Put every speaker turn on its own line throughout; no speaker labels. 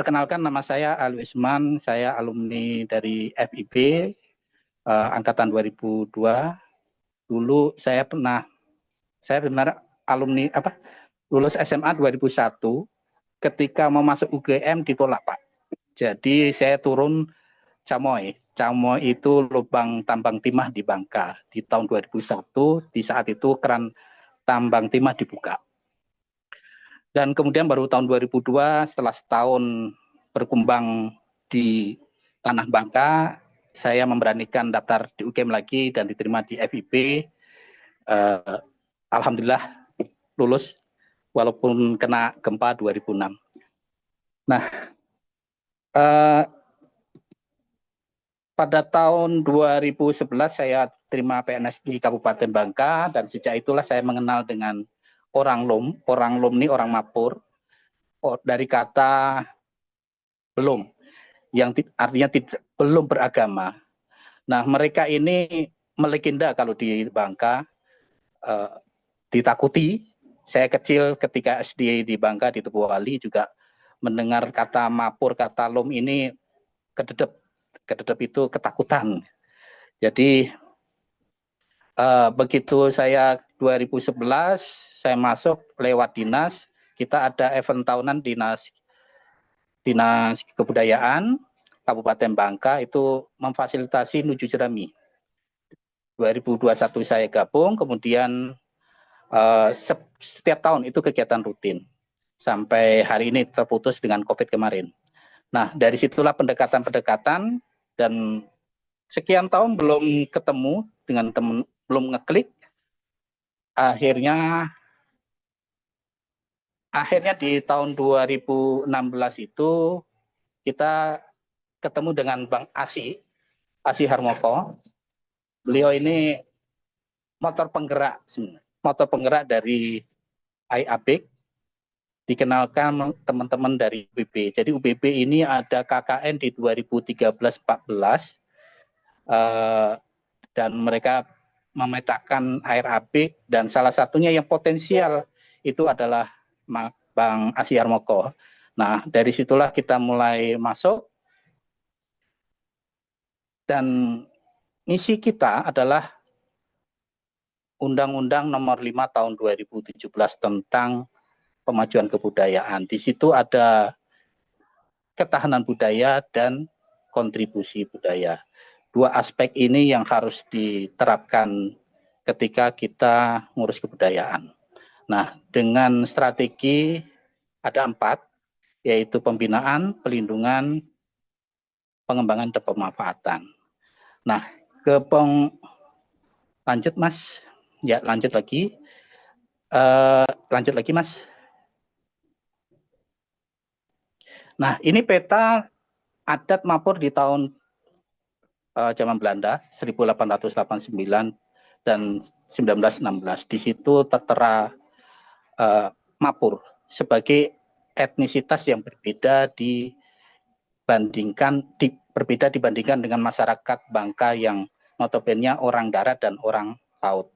Perkenalkan, nama saya Ali Usman, saya alumni dari FIB angkatan 2002. Dulu saya benar alumni lulus SMA 2001. Ketika mau masuk UGM ditolak, Pak. Jadi saya turun Camoy. Camoy itu lubang tambang timah di Bangka di tahun 2001. Di saat itu keran tambang timah dibuka. Dan kemudian baru tahun 2002 setelah setahun berkembang di Tanah Bangka, saya memberanikan daftar di UGM lagi dan diterima di FIB. Alhamdulillah lulus walaupun kena gempa 2006. Nah, pada tahun 2011 saya terima PNS di Kabupaten Bangka dan sejak itulah saya mengenal dengan orang Lom. Orang Lom ini orang Mapur. Dari kata belum, yang artinya belum beragama. Nah, mereka ini melegenda kalau di Bangka, ditakuti. Saya kecil ketika SD di Bangka di Teguwali juga mendengar kata Mapur, kata Lom ini kededep. Kededep itu ketakutan. Jadi begitu saya 2011 saya masuk lewat dinas, kita ada event tahunan dinas kebudayaan Kabupaten Bangka itu memfasilitasi Nuju Jerami. 2021 saya gabung, kemudian setiap tahun itu kegiatan rutin. Sampai hari ini terputus dengan COVID kemarin. Nah, dari situlah pendekatan-pendekatan dan sekian tahun belum ketemu dengan teman, belum ngeklik. Akhirnya di tahun 2016 itu kita ketemu dengan Bang Asi Harmoko. Beliau ini motor penggerak dari IABIC, dikenalkan teman-teman dari UBB. Jadi UBB ini ada KKN di 2013-14 dan mereka memetakan IABIC dan salah satunya yang potensial itu adalah Bang Asi Harmoko. Nah, dari situlah kita mulai masuk dan misi kita adalah Undang-Undang Nomor 5 Tahun 2017 tentang pemajuan kebudayaan. Di situ ada ketahanan budaya dan kontribusi budaya. Dua aspek ini yang harus diterapkan ketika kita ngurus kebudayaan. Nah, dengan strategi ada 4, yaitu pembinaan, pelindungan, pengembangan, dan pemanfaatan. Nah, lanjut Mas. Ya, lanjut lagi. Lanjut lagi Mas. Nah, ini peta adat Mapur di tahun zaman Belanda 1889 dan 1916. Di situ tertera Mapur sebagai etnisitas yang berbeda dibandingkan dengan masyarakat Bangka yang notabene orang darat dan orang laut.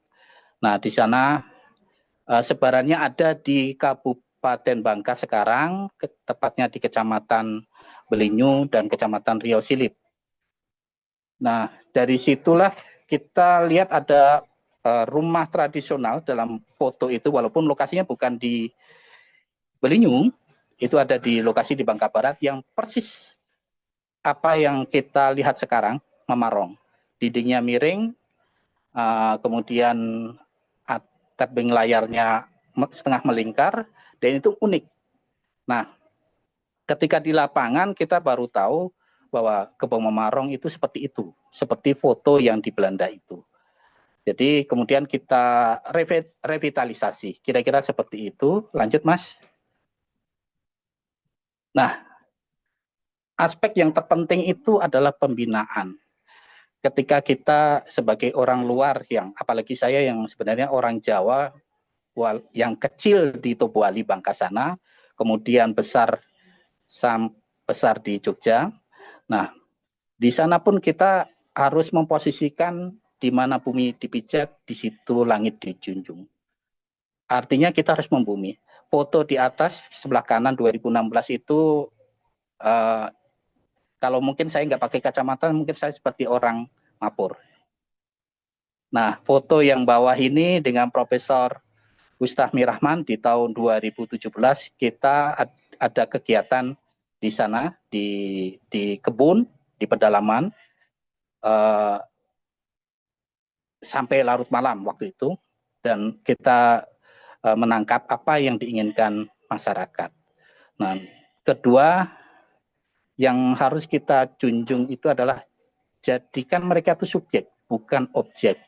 Nah, di sana sebarannya ada di Kabupaten Bangka sekarang, tepatnya di Kecamatan Belinyu dan Kecamatan Riau Silip. Nah, dari situlah kita lihat ada rumah tradisional dalam foto itu, walaupun lokasinya bukan di Belinyu, itu ada di lokasi di Bangka Barat yang persis apa yang kita lihat sekarang, memarong. Dindingnya miring, kemudian tebing layarnya setengah melingkar, dan itu unik. Nah, ketika di lapangan kita baru tahu bahwa Kebon Memarong itu seperti itu, seperti foto yang di Belanda itu. Jadi kemudian kita revitalisasi, kira-kira seperti itu. Lanjut Mas. Nah, aspek yang terpenting itu adalah pembinaan. Ketika kita sebagai orang luar yang, apalagi saya yang sebenarnya orang Jawa, yang kecil di Tobuali Bangka sana, kemudian besar di Jogja. Nah, di sana pun kita harus memposisikan di mana bumi dipijak, di situ langit dijunjung. Artinya kita harus membumi. Foto di atas sebelah kanan 2016 itu kalau mungkin saya nggak pakai kacamata, mungkin saya seperti orang mapur. Nah, foto yang bawah ini dengan Profesor Gustaf Mirahman di tahun 2017 kita ada kegiatan di sana di kebun di pedalaman sampai larut malam waktu itu, dan kita menangkap apa yang diinginkan masyarakat. Nah, kedua yang harus kita junjung itu adalah jadikan mereka itu subjek, bukan objek.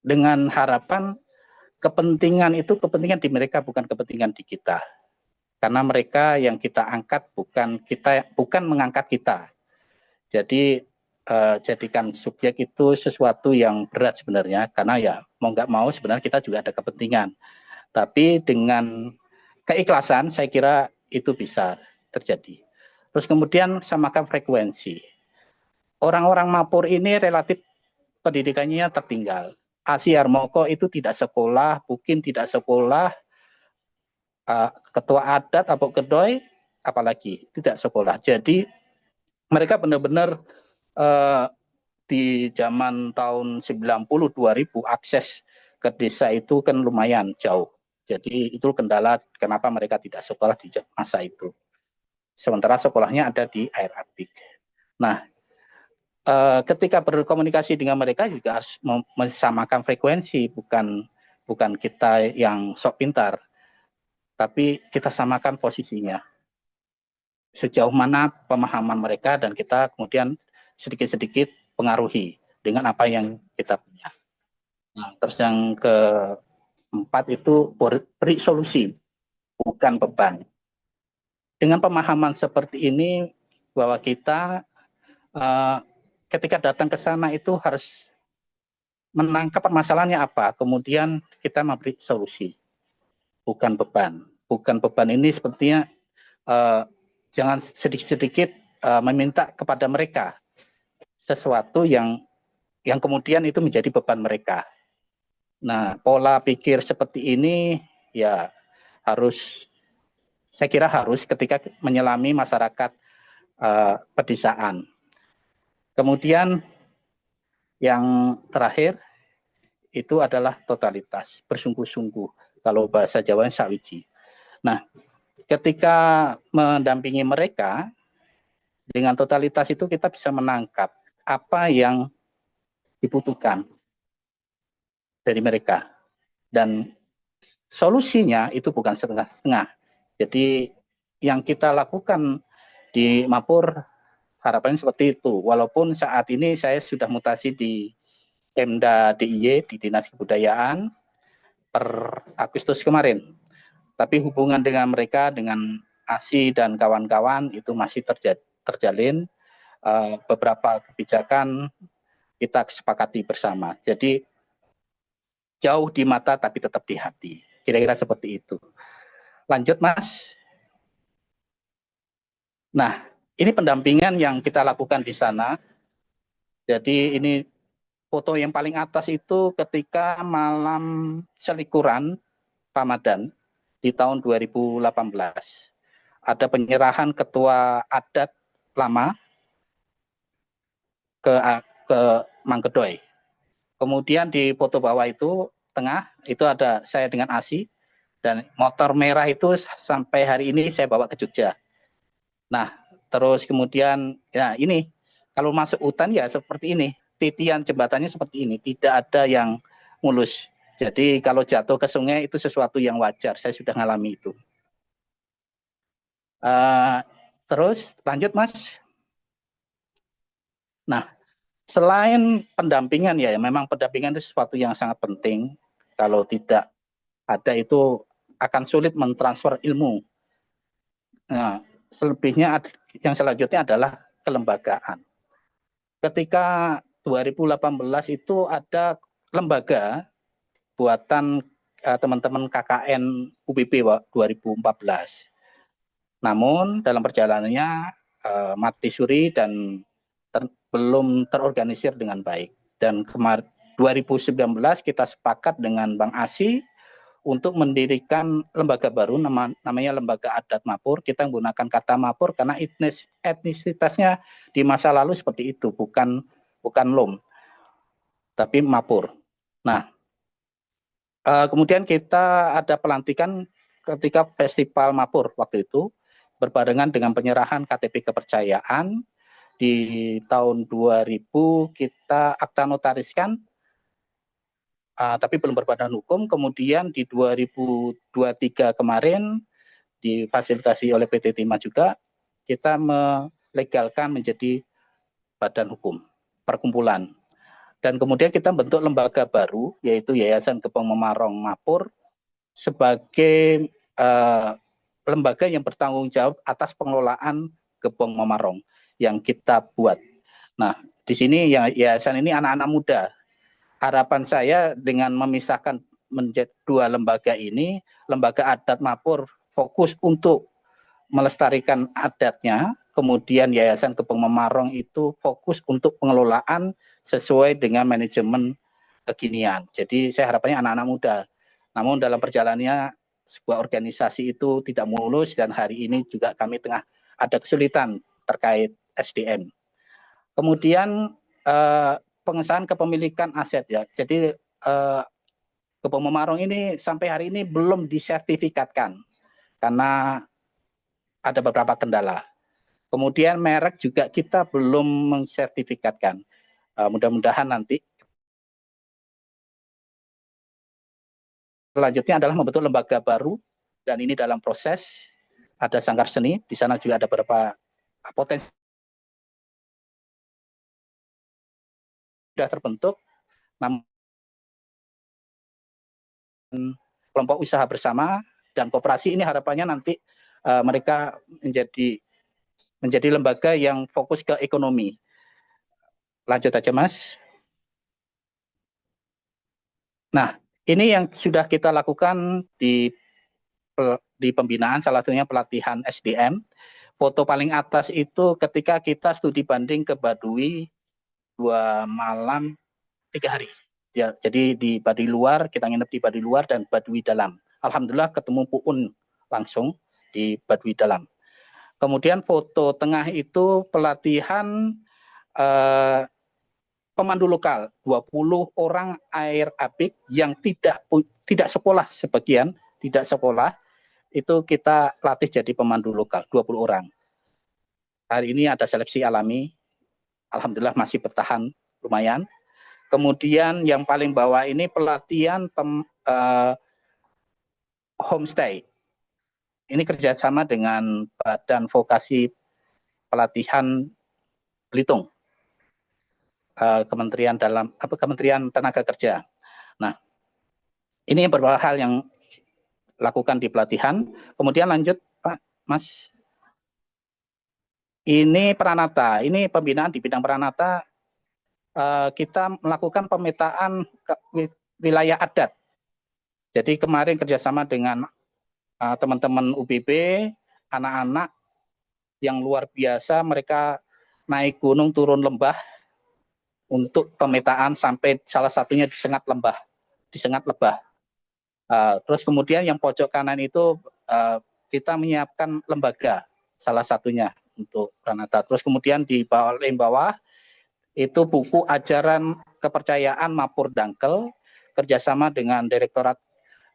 Dengan harapan kepentingan itu kepentingan di mereka, bukan kepentingan di kita. Karena mereka yang kita angkat bukan mengangkat kita. Jadi jadikan subjek itu sesuatu yang berat sebenarnya, karena ya mau nggak mau sebenarnya kita juga ada kepentingan. Tapi dengan keikhlasan saya kira itu bisa terjadi. Terus kemudian samakan frekuensi. Orang-orang Mapur ini relatif pendidikannya tertinggal. Asi Harmoko itu tidak sekolah, Bukin tidak sekolah, ketua adat atau kedoi apalagi tidak sekolah. Jadi mereka benar-benar di zaman tahun 90 2000 akses ke desa itu kan lumayan jauh. Jadi itu kendala kenapa mereka tidak sekolah di masa itu. Sementara sekolahnya ada di Air Apik. Nah, ketika berkomunikasi dengan mereka juga harus mensamakan frekuensi, bukan kita yang sok pintar, tapi kita samakan posisinya. Sejauh mana pemahaman mereka dan kita kemudian sedikit-sedikit pengaruhi dengan apa yang kita punya. Nah, terus yang keempat itu beri solusi, bukan beban. Dengan pemahaman seperti ini bahwa kita ketika datang ke sana itu harus menangkap permasalahannya apa, kemudian kita memberi solusi, bukan beban. Bukan beban ini sepertinya jangan sedikit-sedikit meminta kepada mereka sesuatu yang kemudian itu menjadi beban mereka. Nah, pola pikir seperti ini ya saya kira harus ketika menyelami masyarakat pedesaan. Kemudian yang terakhir itu adalah totalitas, bersungguh-sungguh. Kalau bahasa Jawanya sawiji. Nah, ketika mendampingi mereka dengan totalitas itu kita bisa menangkap apa yang dibutuhkan dari mereka, dan solusinya itu bukan setengah-setengah. Jadi yang kita lakukan di Mapur harapannya seperti itu. Walaupun saat ini saya sudah mutasi di Pemda DIY, di Dinas Kebudayaan per Agustus kemarin. Tapi hubungan dengan mereka, dengan ASI dan kawan-kawan itu masih terjalin. Beberapa kebijakan kita sepakati bersama. Jadi jauh di mata tapi tetap di hati. Kira-kira seperti itu. Lanjut, Mas. Nah, ini pendampingan yang kita lakukan di sana. Jadi ini foto yang paling atas itu ketika malam selikuran Ramadan di tahun 2018. Ada penyerahan ketua adat lama ke Mangkedoi. Kemudian di foto bawah itu tengah itu ada saya dengan ASI, dan motor merah itu sampai hari ini saya bawa ke Jogja. Nah, terus kemudian ya ini kalau masuk hutan ya seperti ini, titian jembatannya seperti ini, tidak ada yang mulus. Jadi kalau jatuh ke sungai itu sesuatu yang wajar, saya sudah ngalami itu. Terus lanjut, Mas. Nah, selain pendampingan ya, memang pendampingan itu sesuatu yang sangat penting. Kalau tidak ada itu akan sulit mentransfer ilmu. Nah, selebihnya yang selanjutnya adalah kelembagaan. Ketika 2018 itu ada lembaga buatan teman-teman KKN UPP 2014. Namun dalam perjalanannya mati suri dan belum terorganisir dengan baik. Dan kemarin 2019 kita sepakat dengan Bang ASI untuk mendirikan lembaga baru namanya Lembaga Adat Mapur. Kita menggunakan kata Mapur karena etnisitasnya di masa lalu seperti itu, bukan LOM, tapi Mapur. Nah, kemudian kita ada pelantikan ketika Festival Mapur waktu itu, berbarengan dengan penyerahan KTP kepercayaan. Di tahun 2000 kita akta notariskan, tapi belum berbadan hukum. Kemudian di 2023 kemarin difasilitasi oleh PT Timah juga, kita melegalkan menjadi badan hukum, perkumpulan. Dan kemudian kita bentuk lembaga baru, yaitu Yayasan Gebang Memarong Mapur, sebagai lembaga yang bertanggung jawab atas pengelolaan Gebang Memarong yang kita buat. Nah, di sini yayasan ini anak-anak muda. Harapan saya dengan memisahkan menjadi dua lembaga ini, Lembaga Adat Mapur fokus untuk melestarikan adatnya, kemudian Yayasan Gebang Memarong itu fokus untuk pengelolaan sesuai dengan manajemen kekinian. Jadi saya harapannya anak-anak muda. Namun dalam perjalanannya sebuah organisasi itu tidak mulus, dan hari ini juga kami tengah ada kesulitan terkait SDM. Kemudian pengesahan kepemilikan aset ya. Jadi Gebang Memarong ini sampai hari ini belum disertifikatkan karena ada beberapa kendala. Kemudian merek juga kita belum mensertifikatkan. Mudah-mudahan nanti. Selanjutnya adalah membentuk lembaga baru, dan ini dalam proses. Ada Sanggar Seni, di sana juga ada beberapa potensi sudah terbentuk, namun kelompok usaha bersama dan koperasi ini harapannya nanti mereka menjadi lembaga yang fokus ke ekonomi. Lanjut aja, Mas. Nah, ini yang sudah kita lakukan di pembinaan, salah satunya pelatihan SDM. Foto paling atas itu ketika kita studi banding ke Baduy 2 malam 3 hari. Ya, jadi di Baduy luar, kita nginep di Baduy luar dan Baduy dalam. Alhamdulillah ketemu Puun langsung di Baduy dalam. Kemudian foto tengah itu pelatihan pemandu lokal, 20 orang air apik yang tidak sekolah, sebagian tidak sekolah, itu kita latih jadi pemandu lokal, 20 orang. Hari ini ada seleksi alami, alhamdulillah masih bertahan lumayan. Kemudian yang paling bawah ini pelatihan homestay. Ini kerjasama dengan Badan Vokasi Pelatihan Belitung, Kementerian Tenaga Kerja. Nah, ini beberapa hal yang lakukan di pelatihan. Kemudian lanjut, Pak, Mas. Ini Pranata, ini pembinaan di bidang Pranata. Kita melakukan pemetaan wilayah adat. Jadi kemarin kerjasama dengan teman-teman UBB, anak-anak yang luar biasa, mereka naik gunung, turun lembah untuk pemetaan sampai salah satunya di Sengat Lebah. Terus kemudian yang pojok kanan itu kita menyiapkan lembaga, salah satunya untuk Pranata. Terus kemudian di bawah itu buku ajaran kepercayaan Mapur Dangkel, kerjasama dengan Direktorat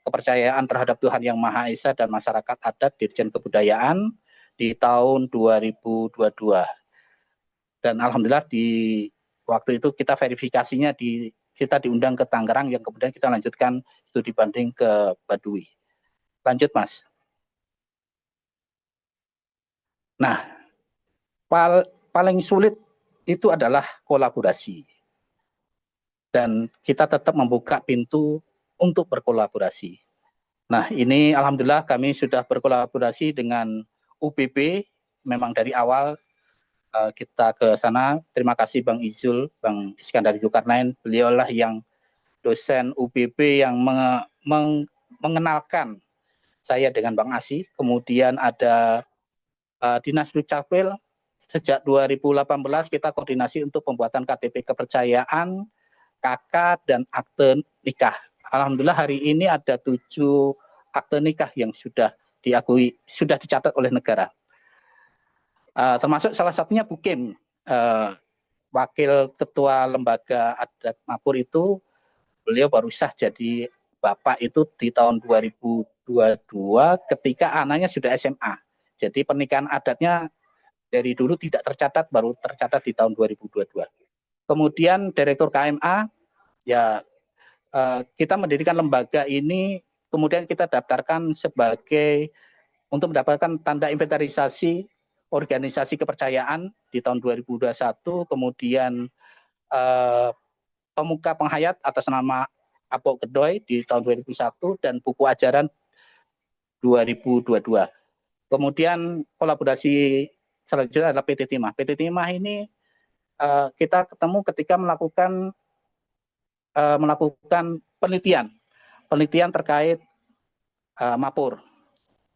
Kepercayaan Terhadap Tuhan Yang Maha Esa dan Masyarakat Adat Dirjen Kebudayaan di tahun 2022. Dan alhamdulillah di waktu itu kita verifikasinya kita diundang ke Tangerang, yang kemudian kita lanjutkan studi banding ke Baduy. Lanjut, Mas. Nah, paling sulit itu adalah kolaborasi. Dan kita tetap membuka pintu untuk berkolaborasi. Nah, ini alhamdulillah kami sudah berkolaborasi dengan UBB, memang dari awal kita ke sana. Terima kasih Bang Izul, Bang Iskandar Zulkarnain, beliaulah yang dosen UBB yang mengenalkan saya dengan Bang Asi. Kemudian ada Dinas Dukcapil, sejak 2018 kita koordinasi untuk pembuatan KTP kepercayaan, KK, dan akte nikah. alhamdulillah hari ini ada 7 akte nikah yang sudah diakui, sudah dicatat oleh negara. Termasuk salah satunya Bu Kim, wakil ketua lembaga adat Mapur itu, beliau baru sah jadi bapak itu di tahun 2022 ketika anaknya sudah SMA. Jadi pernikahan adatnya dari dulu tidak tercatat, baru tercatat di tahun 2022. Kemudian Direktur KMA, ya kita mendirikan lembaga ini, kemudian kita daftarkan sebagai untuk mendapatkan tanda inventarisasi organisasi kepercayaan di tahun 2021, kemudian pemuka penghayat atas nama Apok Kedoy di tahun 2001, dan buku ajaran 2022. Kemudian kolaborasi selanjutnya adalah PT Timah. PT Timah ini kita ketemu ketika melakukan penelitian terkait Mapur,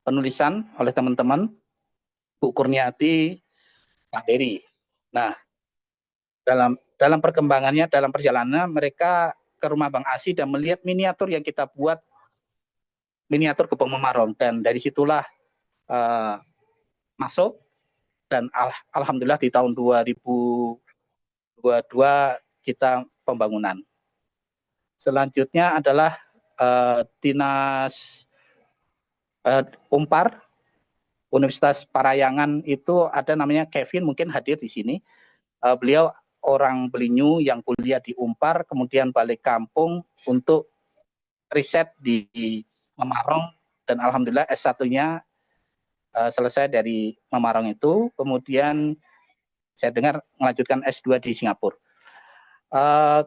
penulisan oleh teman-teman Bu Kurniati, Pak Dery. Nah, dalam perkembangannya, dalam perjalanannya mereka ke rumah Bang Asi dan melihat miniatur yang kita buat, miniatur Gebong Memarong, dan dari situlah masuk, dan alhamdulillah di tahun 2022 kita pembangunan. Selanjutnya adalah Dinas Umpar Universitas Parayangan, itu ada namanya Kevin, mungkin hadir di sini. Beliau orang Belinyu yang kuliah di Umpar, kemudian balik kampung untuk riset di Memarong, dan alhamdulillah S1-nya selesai dari Memarong itu. Kemudian saya dengar melanjutkan S2 di Singapura.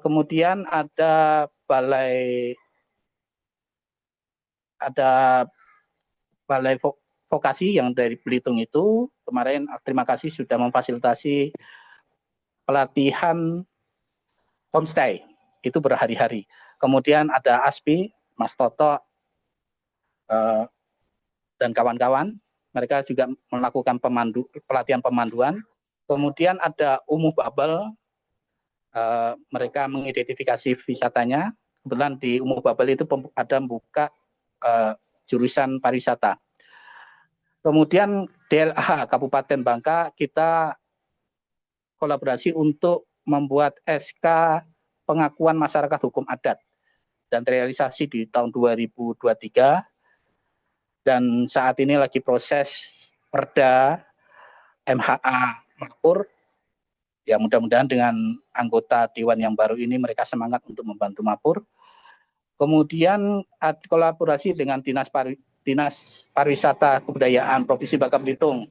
Kemudian ada balai vokasi yang dari Belitung itu, kemarin terima kasih sudah memfasilitasi pelatihan homestay, itu berhari-hari. Kemudian ada ASPI, Mas Toto dan kawan-kawan, mereka juga melakukan pelatihan pemanduan. Kemudian ada Umuh Babel, mereka mengidentifikasi wisatanya. Kebetulan di Umuh Babel itu ada membuka jurusan pariwisata. Kemudian DLH Kabupaten Bangka, kita kolaborasi untuk membuat SK pengakuan masyarakat hukum adat, dan terrealisasi di tahun 2023, dan saat ini lagi proses Perda MHA Mapur. Ya, mudah-mudahan dengan anggota Dewan yang baru ini mereka semangat untuk membantu Mapur. Kemudian kolaborasi dengan Dinas Pariwisata Kebudayaan Provinsi Bangka Belitung.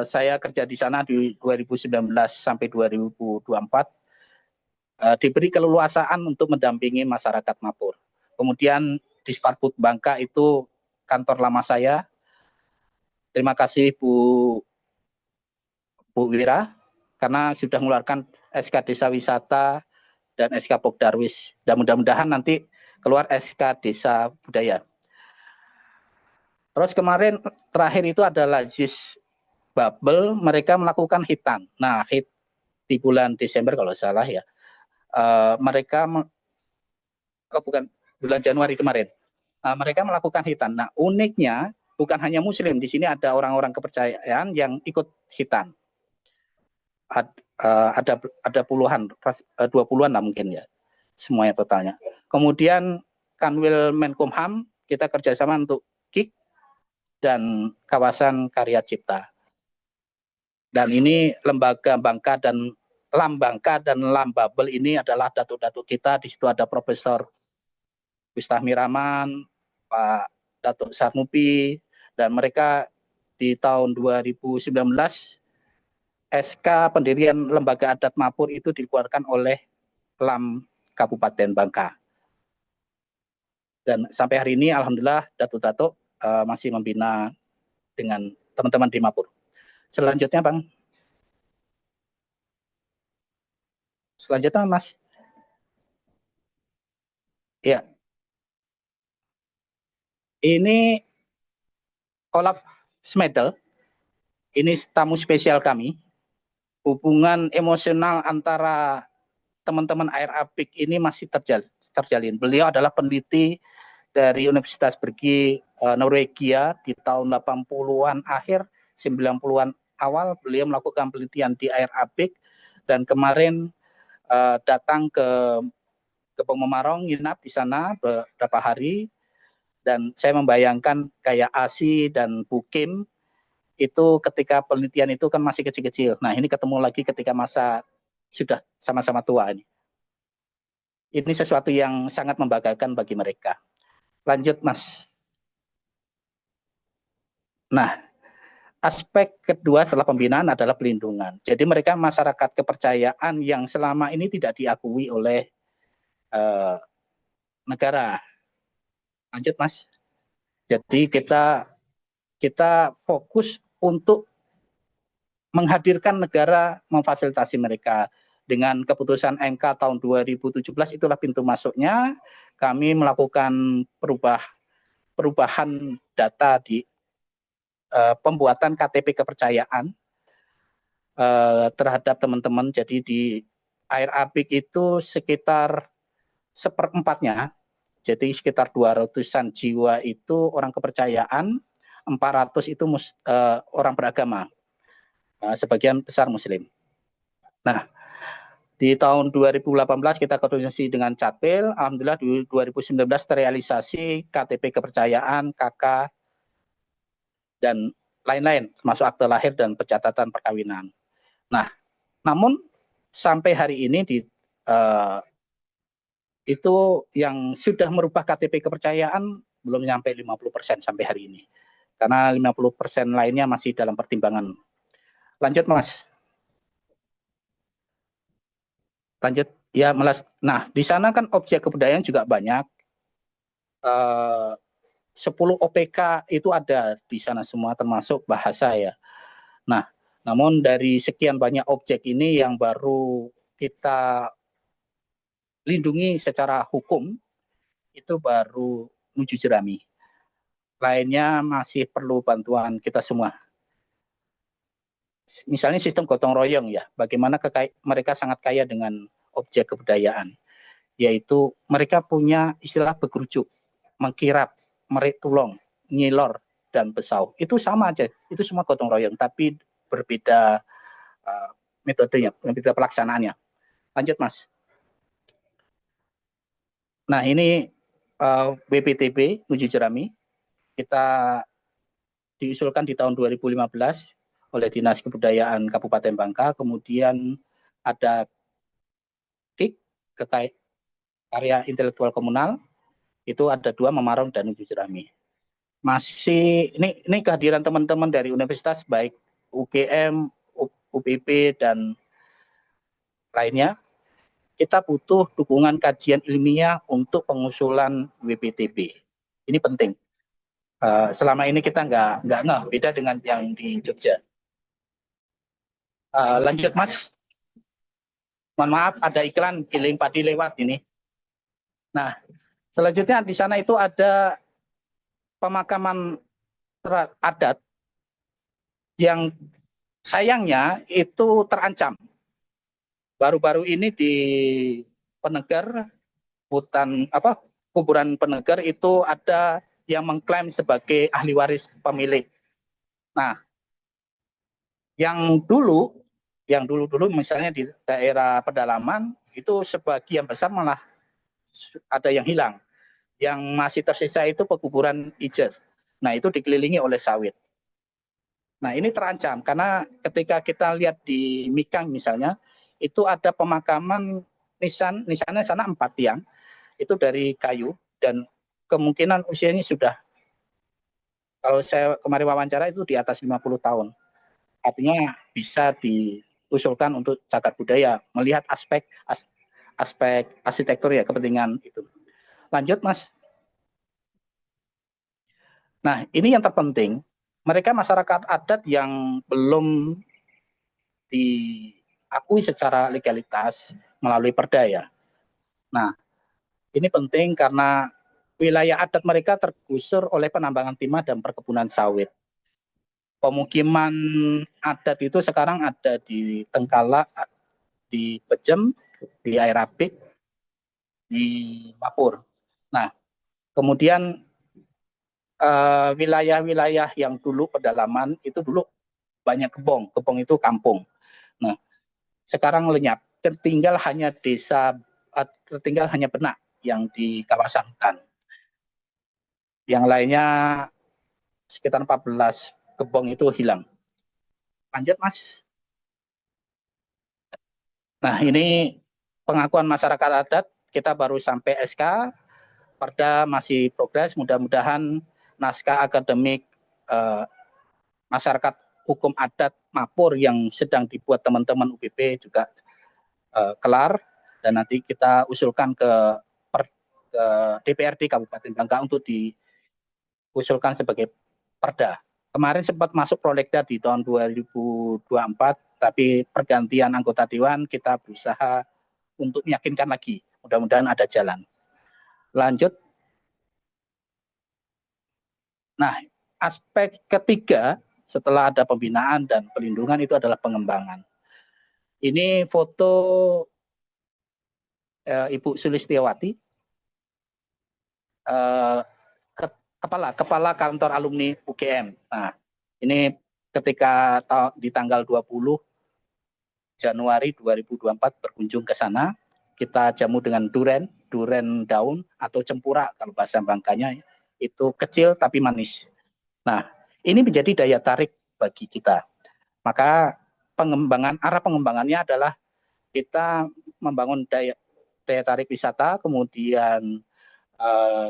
Saya kerja di sana di 2019 sampai 2024, diberi keleluasaan untuk mendampingi masyarakat Mapur. Kemudian di Sparput Bangka itu kantor lama saya. Terima kasih Bu Wira karena sudah mengeluarkan SK Desa Wisata dan SK Pokdarwis, dan mudah-mudahan nanti keluar SK Desa Budaya. Terus kemarin terakhir itu adalah JIS Babel, mereka melakukan hitan. Nah, di bulan Desember kalau salah ya, mereka bukan, bulan Januari kemarin, mereka melakukan hitan. Nah, uniknya bukan hanya Muslim, di sini ada orang-orang kepercayaan yang ikut hitan. Ada puluhan, 20-an lah mungkin ya, semuanya totalnya. Kemudian Kanwil Menkumham, kita kerjasama untuk KIK dan kawasan karya cipta. Dan ini lembaga Bangka dan Lam Bangka dan Lam Babel ini adalah datuk-datuk kita. Di situ ada Profesor Wistahmi Rahman, Pak Datuk Sarmupi, dan mereka di tahun 2019 SK pendirian Lembaga Adat Mapur itu dikeluarkan oleh Lam Kabupaten Bangka. Dan sampai hari ini alhamdulillah datuk-datuk masih membina dengan teman-teman di Mapur. Selanjutnya Bang. Selanjutnya Mas. Ya. Ini Olaf Smedel. Ini tamu spesial kami. Hubungan emosional antara teman-teman Air Apik ini masih terjalin. Beliau adalah peneliti dari Universitas Bergi Norwegia di tahun 80-an akhir, 90-an awal beliau melakukan penelitian di air Abik, dan kemarin datang ke Pemarong, nginap di sana beberapa hari, dan saya membayangkan kayak Asi dan Bukim itu ketika penelitian itu kan masih kecil-kecil. Nah, ini ketemu lagi ketika masa sudah sama-sama tua ini. Ini sesuatu yang sangat membanggakan bagi mereka. Lanjut, Mas. Nah, aspek kedua setelah pembinaan adalah pelindungan. Jadi mereka masyarakat kepercayaan yang selama ini tidak diakui oleh negara. Lanjut, Mas. Jadi kita fokus untuk menghadirkan negara memfasilitasi mereka. Dengan keputusan MK tahun 2017 itulah pintu masuknya. Kami melakukan perubahan data di pembuatan KTP kepercayaan terhadap teman-teman. Jadi di air Apik itu sekitar seperempatnya, jadi sekitar 200-an jiwa itu orang kepercayaan, 400 itu orang beragama, sebagian besar Muslim. Nah, di tahun 2018 kita koordinasi dengan Catpil, alhamdulillah di 2019 terrealisasi KTP kepercayaan, KK, dan lain-lain, termasuk akte lahir dan pencatatan perkawinan. Nah, namun sampai hari ini itu yang sudah merubah KTP kepercayaan belum sampai 50% sampai hari ini. Karena 50% lainnya masih dalam pertimbangan. Lanjut, Mas. Lanjut. Ya, nah, di sana kan objek kebudayaan juga banyak. 10 OPK itu ada di sana semua, termasuk bahasa ya. Nah, namun dari sekian banyak objek ini yang baru kita lindungi secara hukum, itu baru Muju Jerami. Lainnya masih perlu bantuan kita semua. Misalnya sistem gotong royong ya, bagaimana mereka sangat kaya dengan objek kebudayaan, yaitu mereka punya istilah begerucuk, mengkirap, merik tulong, nyilor, dan besau. Itu sama aja, itu semua gotong royong, tapi berbeda metodenya, berbeda pelaksanaannya. Lanjut, Mas. Nah, ini BPTB Muju Jerami, kita diusulkan di tahun 2015 oleh Dinas Kebudayaan Kabupaten Bangka, kemudian ada KIK, karya intelektual komunal, itu ada 2, Memarong dan Muju Jerami. Masih ini kehadiran teman-teman dari universitas baik UGM, UPB dan lainnya. Kita butuh dukungan kajian ilmiah untuk pengusulan WPTB. Ini penting. Selama ini kita nggak beda dengan yang di Jogja. Lanjut, Mas. Mohon maaf, ada iklan giling padi lewat ini. Nah, selanjutnya di sana itu ada pemakaman adat yang sayangnya itu terancam. Baru-baru ini di Penegar, kuburan Penegar itu ada yang mengklaim sebagai ahli waris pemilik. Nah, yang dulu misalnya di daerah pedalaman itu sebagian besar malah ada yang hilang. Yang masih tersisa itu pekuburan ijer. Nah, itu dikelilingi oleh sawit. Nah, ini terancam karena ketika kita lihat di Mikang misalnya, itu ada pemakaman nisannya sana 4 tiang, itu dari kayu, dan kemungkinan usianya sudah, kalau saya kemarin wawancara itu di atas 50 tahun. Artinya bisa diusulkan untuk cagar budaya, melihat aspek arsitektur ya, kepentingan itu. Lanjut, Mas. Nah, ini yang terpenting, mereka masyarakat adat yang belum diakui secara legalitas melalui perda ya. Nah, ini penting karena wilayah adat mereka tergusur oleh penambangan timah dan perkebunan sawit. Pemukiman adat itu sekarang ada di Tengkala, di Pejem, di Air Apik, di Mapur. Nah, kemudian wilayah-wilayah yang dulu pedalaman itu dulu banyak kebong. Kebong itu kampung. Nah, sekarang lenyap. Tertinggal hanya benak yang di kawasan hutan. Yang lainnya sekitar 14 kebong itu hilang. Lanjut, Mas. Nah, ini pengakuan masyarakat adat, kita baru sampai SK, Perda masih progres, mudah-mudahan naskah akademik masyarakat hukum adat Mapur yang sedang dibuat teman-teman UPP juga kelar, dan nanti kita usulkan ke DPRD Kabupaten Bangka untuk diusulkan sebagai perda. Kemarin sempat masuk prolegda di tahun 2024, tapi pergantian anggota dewan kita berusaha untuk meyakinkan lagi. Mudah-mudahan ada jalan. Lanjut. Nah, aspek ketiga setelah ada pembinaan dan pelindungan itu adalah pengembangan. Ini foto Ibu Sulistiawati, kepala kantor alumni UGM. Nah, ini ketika di tanggal 20 Januari 2024 berkunjung ke sana, kita jamu dengan duren daun atau cempura kalau bahasa Bangkanya, itu kecil tapi manis. Nah, ini menjadi daya tarik bagi kita. Maka arah pengembangannya adalah kita membangun daya tarik wisata, kemudian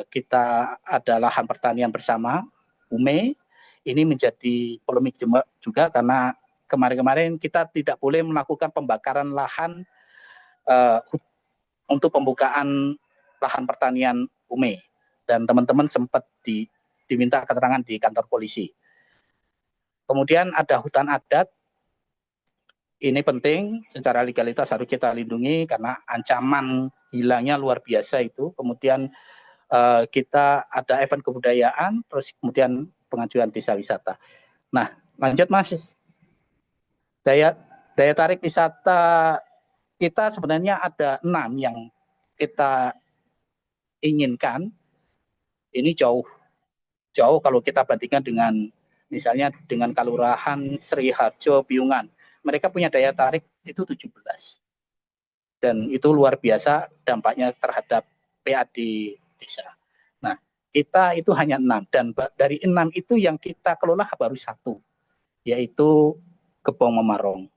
kita ada lahan pertanian bersama, UME. Ini menjadi polemik juga karena kemarin-kemarin kita tidak boleh melakukan pembakaran lahan untuk pembukaan lahan pertanian UME. Dan teman-teman sempat diminta keterangan di kantor polisi. Kemudian ada hutan adat. Ini penting, secara legalitas harus kita lindungi karena ancaman hilangnya luar biasa itu. Kemudian kita ada event kebudayaan, terus kemudian pengajuan desa wisata. Nah, lanjut Mas. Daya tarik wisata kita sebenarnya ada 6 yang kita inginkan. Ini jauh kalau kita bandingkan dengan misalnya dengan Kalurahan Sri Harjo Piungan. Mereka punya daya tarik itu 17. Dan itu luar biasa dampaknya terhadap PAD desa. Nah, kita itu hanya 6, dan dari 6 itu yang kita kelola baru 1, yaitu Gebong Memarong.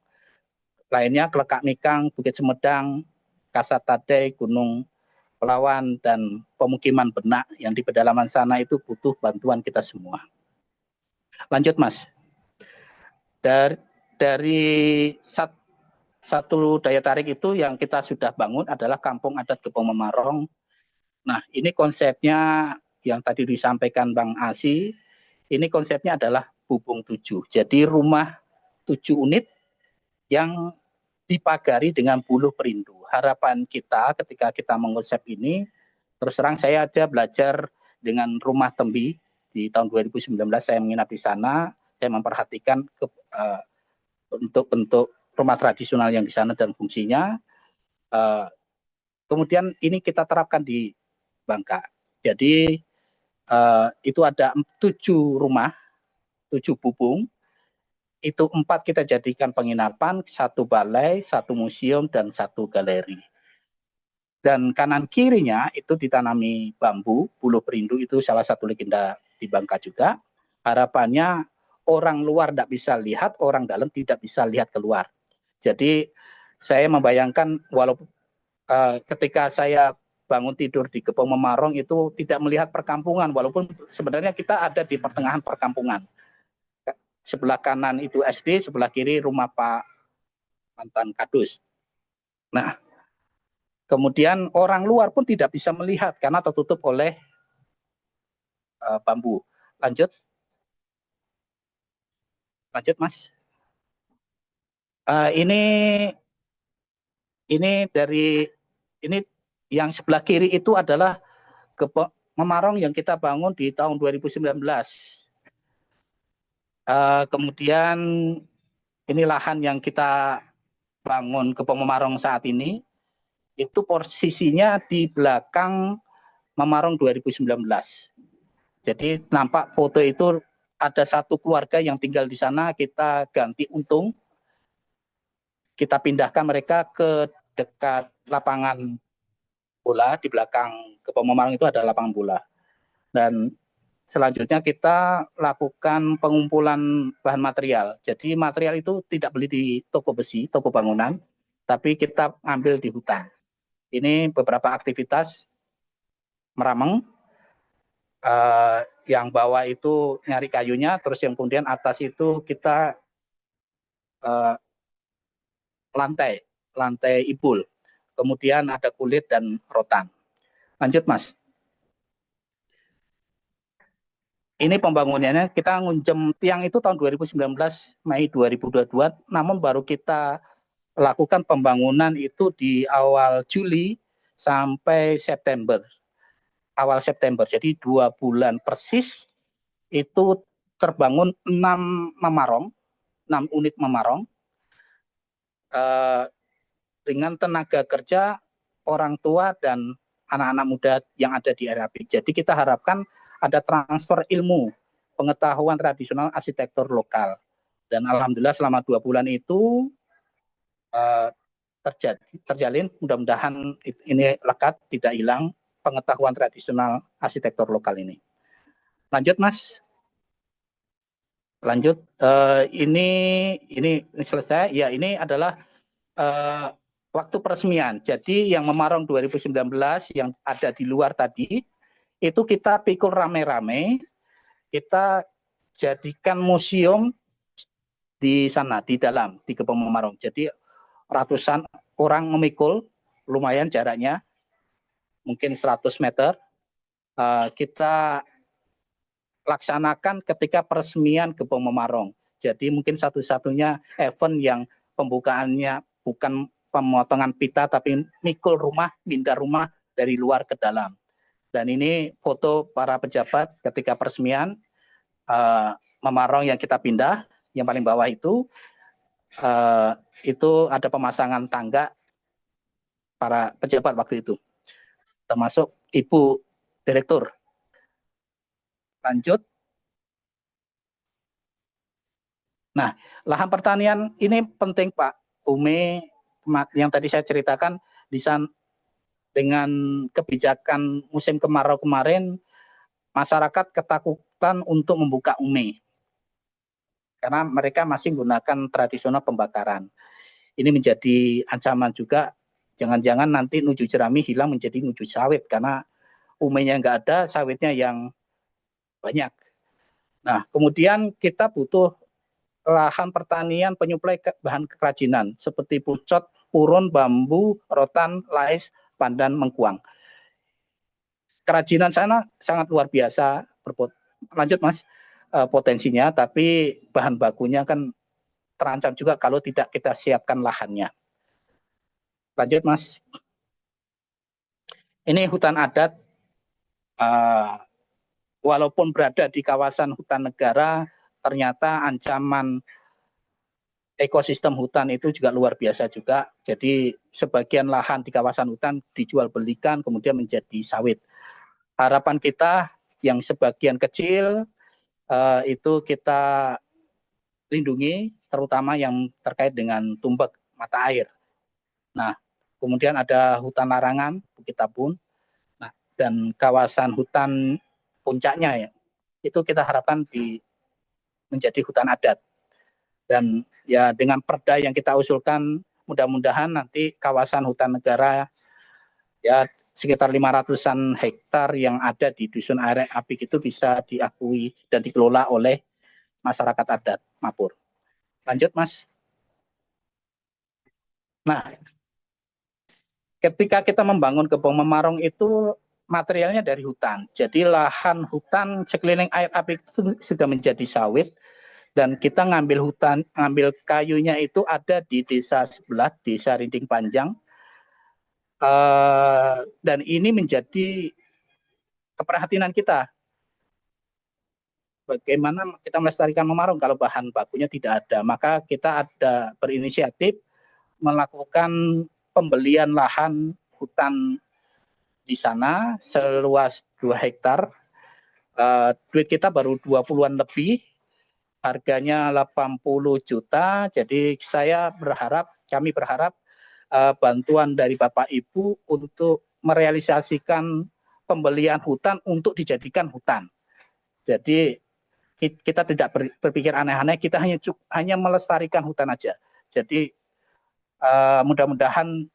Lainnya Kelekak Mikang, Bukit Semedang, Kasatadei, Gunung Pelawan, dan pemukiman benak yang di pedalaman sana itu butuh bantuan kita semua. Lanjut, Mas. Dari satu daya tarik itu yang kita sudah bangun adalah Kampung Adat Gebong Memarong. Nah, ini konsepnya yang tadi disampaikan Bang Asi, ini konsepnya adalah Bubung 7. Jadi rumah 7 unit yang dipagari dengan buluh perindu. Harapan kita ketika kita mengonsep ini, terus terang saya aja belajar dengan rumah Tembi di tahun 2019, saya menginap di sana, saya memperhatikan bentuk rumah tradisional yang di sana dan fungsinya. Kemudian ini kita terapkan di Bangka. Jadi itu ada 7 rumah, 7 bubung. Itu 4 kita jadikan penginapan, 1 balai, 1 museum, dan 1 galeri. Dan kanan kirinya itu ditanami bambu, buluh perindu, itu salah satu legenda di Bangka juga. Harapannya orang luar tidak bisa lihat, orang dalam tidak bisa lihat keluar. Jadi saya membayangkan walaupun ketika saya bangun tidur di Gebong Memarong itu tidak melihat perkampungan, walaupun sebenarnya kita ada di pertengahan perkampungan. Sebelah kanan itu SD, sebelah kiri rumah Pak mantan Kadus. Nah, kemudian orang luar pun tidak bisa melihat karena tertutup oleh bambu. Lanjut, Mas. Ini dari ini yang sebelah kiri itu adalah Gebong Memarong yang kita bangun di tahun 2019. Kemudian ini lahan yang kita bangun Gebong Memarong saat ini. itu posisinya di belakang Memarong 2019. Jadi nampak foto itu ada satu keluarga yang tinggal di sana, kita ganti untung, kita pindahkan mereka ke dekat lapangan bola. Di belakang Kebon Memarong itu ada lapangan bola. Dan selanjutnya kita lakukan pengumpulan bahan material. Jadi material itu tidak beli di toko besi, toko bangunan, tapi kita ambil di hutan. Ini beberapa aktivitas merameng, yang bawah itu nyari kayunya, terus yang kemudian atas itu kita lantai ibul, kemudian ada kulit dan rotan. Lanjut Mas. Ini pembangunannya, kita ngunjem tiang itu tahun 2019, Mei 2022, namun baru kita lakukan pembangunan itu di awal Juli sampai September. Awal September, jadi 2 bulan persis itu terbangun 6 memarong, 6 unit memarong, dengan tenaga kerja orang tua dan anak-anak muda yang ada di RAP. Jadi kita harapkan ada transfer ilmu, pengetahuan tradisional arsitektur lokal. Dan alhamdulillah selama 2 bulan itu terjalin, mudah-mudahan ini lekat, tidak hilang pengetahuan tradisional arsitektur lokal ini. Lanjut Mas. Lanjut, ini selesai. Ya, ini adalah waktu peresmian. Jadi yang Memarong 2019 yang ada di luar tadi, itu kita pikul rame-rame, kita jadikan museum di sana, di dalam, di Kebon Memarong. Jadi ratusan orang memikul, lumayan jaraknya, mungkin 100 meter. Kita laksanakan ketika peresmian Kebon Memarong. Jadi mungkin satu-satunya event yang pembukaannya bukan pemotongan pita, tapi mikul rumah, pindah rumah dari luar ke dalam. Dan ini foto para pejabat ketika peresmian Memarong yang kita pindah, yang paling bawah itu ada pemasangan tangga para pejabat waktu itu, termasuk Ibu Direktur. Lanjut. Nah, lahan pertanian ini penting Pak Ume, yang tadi saya ceritakan, di sana dengan kebijakan musim kemarau kemarin, masyarakat ketakutan untuk membuka ume karena mereka masih menggunakan tradisional pembakaran. Ini menjadi ancaman juga, jangan-jangan nanti nuju jerami hilang menjadi nuju sawit karena umenya nggak ada, sawitnya yang banyak. Nah, kemudian kita butuh lahan pertanian penyuplai bahan kerajinan seperti pucot, purun, bambu, rotan, lais, pandan, mengkuang. Kerajinan sana sangat luar biasa. Lanjut Mas, potensinya, tapi bahan bakunya kan terancam juga kalau tidak kita siapkan lahannya. Lanjut Mas. Ini hutan adat, walaupun berada di kawasan hutan negara, ternyata ancaman ekosistem hutan itu juga luar biasa juga. Jadi sebagian lahan di kawasan hutan dijual belikan kemudian menjadi sawit. Harapan kita yang sebagian kecil itu kita lindungi, terutama yang terkait dengan tumbak mata air. Nah, kemudian ada hutan larangan, Bukit Tabun, nah, dan kawasan hutan puncaknya ya, itu kita harapkan menjadi hutan adat. Dan ya dengan perda yang kita usulkan, mudah-mudahan nanti kawasan hutan negara ya sekitar 500-an hektar yang ada di Dusun Arek Apik itu bisa diakui dan dikelola oleh masyarakat adat Mapur. Lanjut Mas. Nah, ketika kita membangun Kebon Memarong itu materialnya dari hutan. Jadi lahan hutan sekeliling air Apik itu sudah menjadi sawit, dan kita ngambil kayunya itu ada di desa sebelah, Desa Rinding Panjang. Dan ini menjadi keprihatinan kita. Bagaimana kita melestarikan Memarong kalau bahan bakunya tidak ada? Maka kita ada berinisiatif melakukan pembelian lahan hutan di sana seluas 2 hektar. Duit kita baru 20-an lebih, harganya 80 juta. Jadi kami berharap bantuan dari Bapak Ibu untuk merealisasikan pembelian hutan untuk dijadikan hutan. Jadi kita tidak berpikir aneh-aneh, kita hanya melestarikan hutan aja. Jadi mudah-mudahan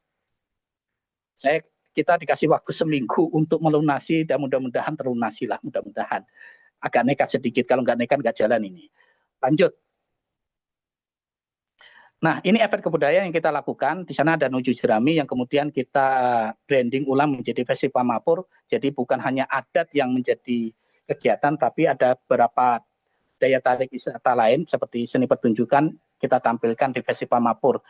kita dikasih waktu seminggu untuk melunasi dan mudah-mudahan terlunasi lah, mudah-mudahan. Agak nekat sedikit, kalau nggak nekat nggak jalan ini. Lanjut. Nah, ini efek kebudayaan yang kita lakukan. Di sana ada Nuju Jerami yang kemudian kita branding ulang menjadi Festival Mapur. Jadi bukan hanya adat yang menjadi kegiatan, tapi ada beberapa daya tarik wisata lain seperti seni pertunjukan kita tampilkan di Festival Mapur.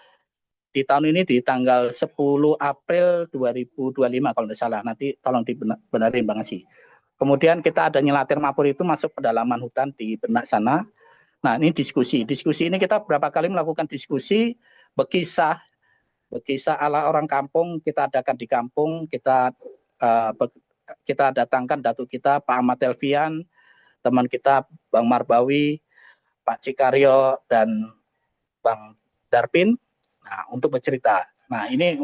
Di tahun ini di tanggal 10 April 2025 kalau tidak salah. Nanti tolong dibenarin Bang Asi. Kemudian kita ada Nyelatir Mapur itu masuk pedalaman hutan di benak sana. Nah, ini diskusi. Diskusi ini kita berapa kali melakukan diskusi, berkisah ala orang kampung, kita adakan di kampung, kita datangkan datuk kita Pak Ahmad Elvian, teman kita Bang Marbawi, Pak Cikaryo, dan Bang Darpin, nah, untuk bercerita. Nah, ini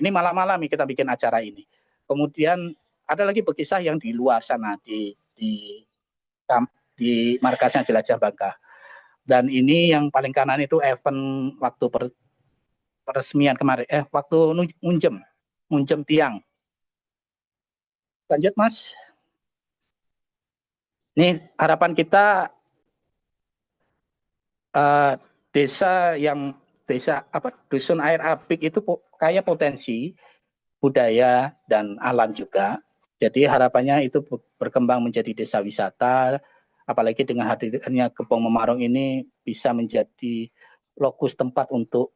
malam-malam kita bikin acara ini. Kemudian ada lagi berkisah yang di luar sana, di markasnya Jelajah Bangka. Dan ini yang paling kanan itu event waktu peresmian kemarin, waktu munjem tiang. Lanjut Mas. Ini harapan kita dusun air apik itu kaya potensi budaya dan alam juga. Jadi harapannya itu berkembang menjadi desa wisata, apalagi dengan hadirnya Gebong Memarong ini bisa menjadi lokus tempat untuk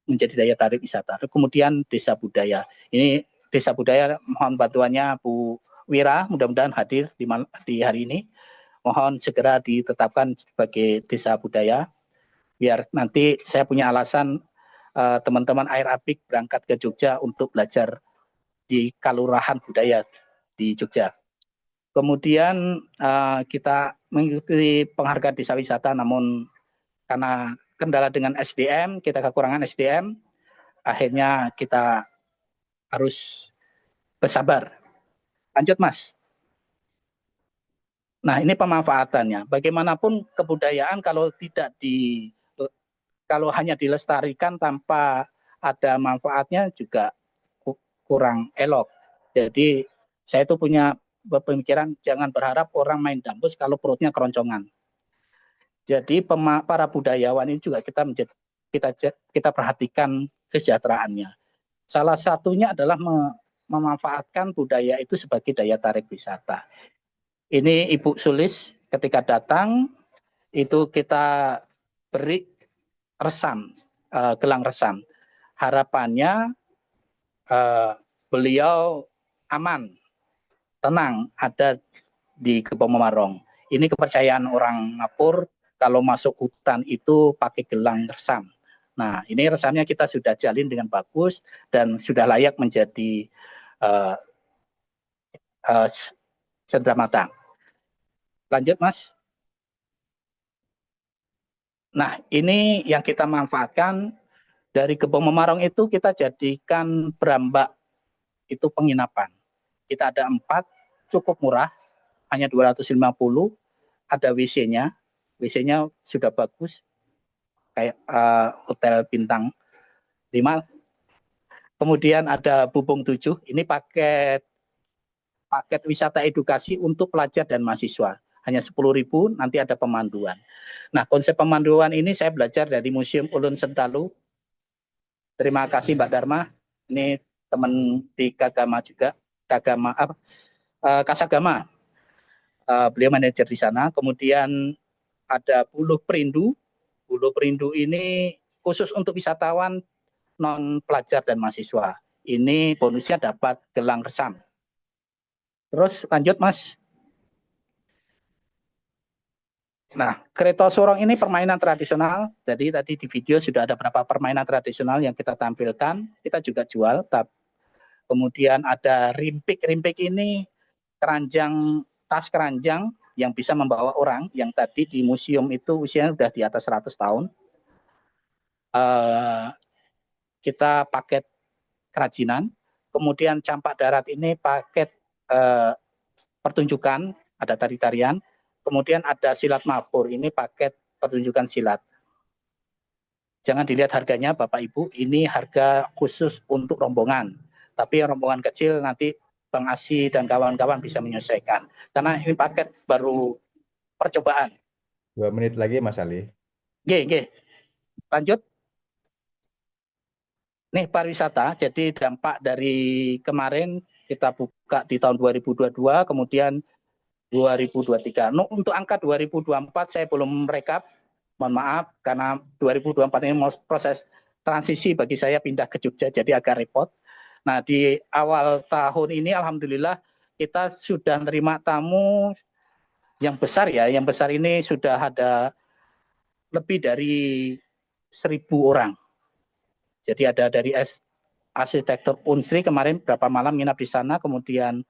menjadi daya tarik wisata. Kemudian desa budaya. Ini desa budaya, mohon bantuannya Bu Wira, mudah-mudahan hadir di hari ini. Mohon segera ditetapkan sebagai desa budaya, biar nanti saya punya alasan teman-teman Air Apik berangkat ke Jogja untuk belajar di Kalurahan Budaya di Jogja. Kemudian kita mengikuti penghargaan desa wisata, namun karena kendala dengan SDM, kita kekurangan SDM, akhirnya kita harus bersabar. Lanjut Mas. Nah, ini pemanfaatannya. Bagaimanapun kebudayaan kalau hanya dilestarikan tanpa ada manfaatnya juga kurang elok. Jadi saya itu punya pemikiran jangan berharap orang main dambus kalau perutnya keroncongan. Jadi para budayawan ini juga kita perhatikan kesejahteraannya. Salah satunya adalah memanfaatkan budaya itu sebagai daya tarik wisata. Ini Ibu Sulis ketika datang itu kita beri resam, gelang resam. Harapannya beliau aman, tenang ada di Gebong Memarong. Ini kepercayaan orang Mapur, kalau masuk hutan itu pakai gelang resam. Nah, ini resamnya kita sudah jalin dengan bagus dan sudah layak menjadi cenderamata. Lanjut, Mas. Nah, ini yang kita manfaatkan dari Gebong Memarong itu kita jadikan Brambak itu penginapan. Kita ada 4, cukup murah, hanya 250, ada WC-nya. WC-nya sudah bagus, kayak hotel bintang 5. Kemudian ada Bubung 7, ini paket wisata edukasi untuk pelajar dan mahasiswa. Hanya 10.000, nanti ada pemanduan. Nah, konsep pemanduan ini saya belajar dari Museum Ulun Sentalu. Terima kasih Mbak Dharma. Ini teman di Kasagama juga. Kasagama. Beliau manajer di sana. Kemudian ada Buluh Perindu. Buluh Perindu ini khusus untuk wisatawan non pelajar dan mahasiswa. Ini bonusnya dapat gelang resam. Terus lanjut Mas. Nah, Kereta Sorong ini permainan tradisional. Jadi tadi di video sudah ada beberapa permainan tradisional yang kita tampilkan. Kita juga jual. Kemudian ada rimpik. Rimpik ini keranjang, tas keranjang yang bisa membawa orang, yang tadi di museum itu usianya sudah di atas 100 tahun. Kita paket kerajinan. Kemudian campak darat ini paket pertunjukan, ada tari-tarian. Kemudian ada silat mapur, ini paket pertunjukan silat. Jangan dilihat harganya Bapak Ibu, ini harga khusus untuk rombongan. Tapi rombongan kecil nanti Bang Asi dan kawan-kawan bisa menyesuaikan. Karena ini paket baru percobaan.
2 menit lagi Mas Ali.
Oke. Lanjut. Nih pariwisata, jadi dampak dari kemarin kita buka di tahun 2022, kemudian 2023. Untuk angka 2024 saya belum rekap, mohon maaf, karena 2024 ini proses transisi bagi saya pindah ke Jogja, jadi agak repot. Nah, di awal tahun ini Alhamdulillah kita sudah menerima tamu yang besar ya, yang besar ini sudah ada lebih dari 1.000 orang. Jadi ada dari arsitektur Unsri kemarin berapa malam nginap di sana, kemudian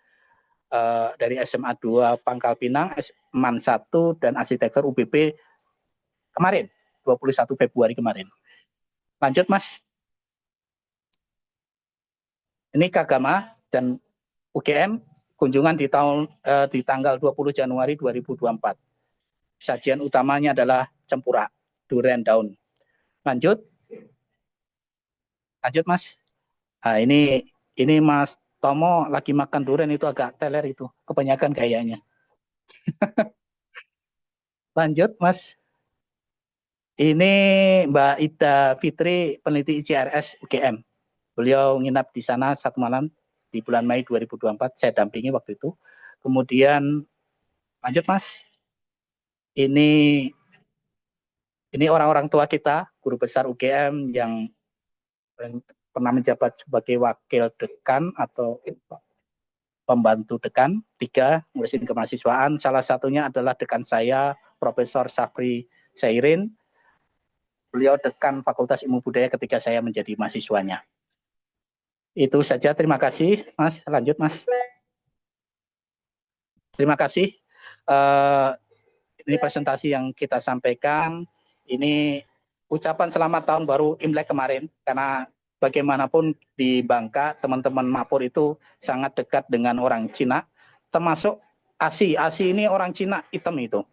dari SMA 2 Pangkal Pinang, MAN 1 dan arsitektur UBP kemarin 21 Februari kemarin. Lanjut Mas. Ini Kagama dan UGM kunjungan di tanggal 20 Januari 2024. Sajian utamanya adalah cempura durian daun. Lanjut Mas. Nah, ini Mas Tomo lagi makan durian itu agak teler itu, kebanyakan kayaknya. Lanjut Mas. Ini Mbak Ida Fitri, peneliti ICRS UGM. Beliau nginap di sana 1 malam di bulan Mei 2024, saya dampingi waktu itu. Kemudian lanjut Mas. Ini orang-orang tua kita, guru besar UGM yang pernah menjabat sebagai wakil dekan atau pembantu dekan, 3 ngurusin kemahasiswaan. Salah satunya adalah dekan saya, Profesor Safri Sairin. Beliau dekan Fakultas Ilmu Budaya ketika saya menjadi mahasiswanya. Itu saja, terima kasih Mas. Lanjut Mas. Terima kasih. Ini presentasi yang kita sampaikan. Ini ucapan selamat tahun baru Imlek kemarin, karena bagaimanapun di Bangka, teman-teman Mapur itu sangat dekat dengan orang Cina, termasuk Asi. Asi ini orang Cina hitam itu.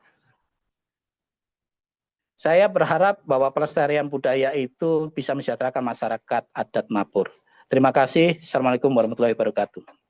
Saya berharap bahwa pelestarian budaya itu bisa mensejahterakan masyarakat adat Mapur. Terima kasih. Assalamualaikum warahmatullahi wabarakatuh.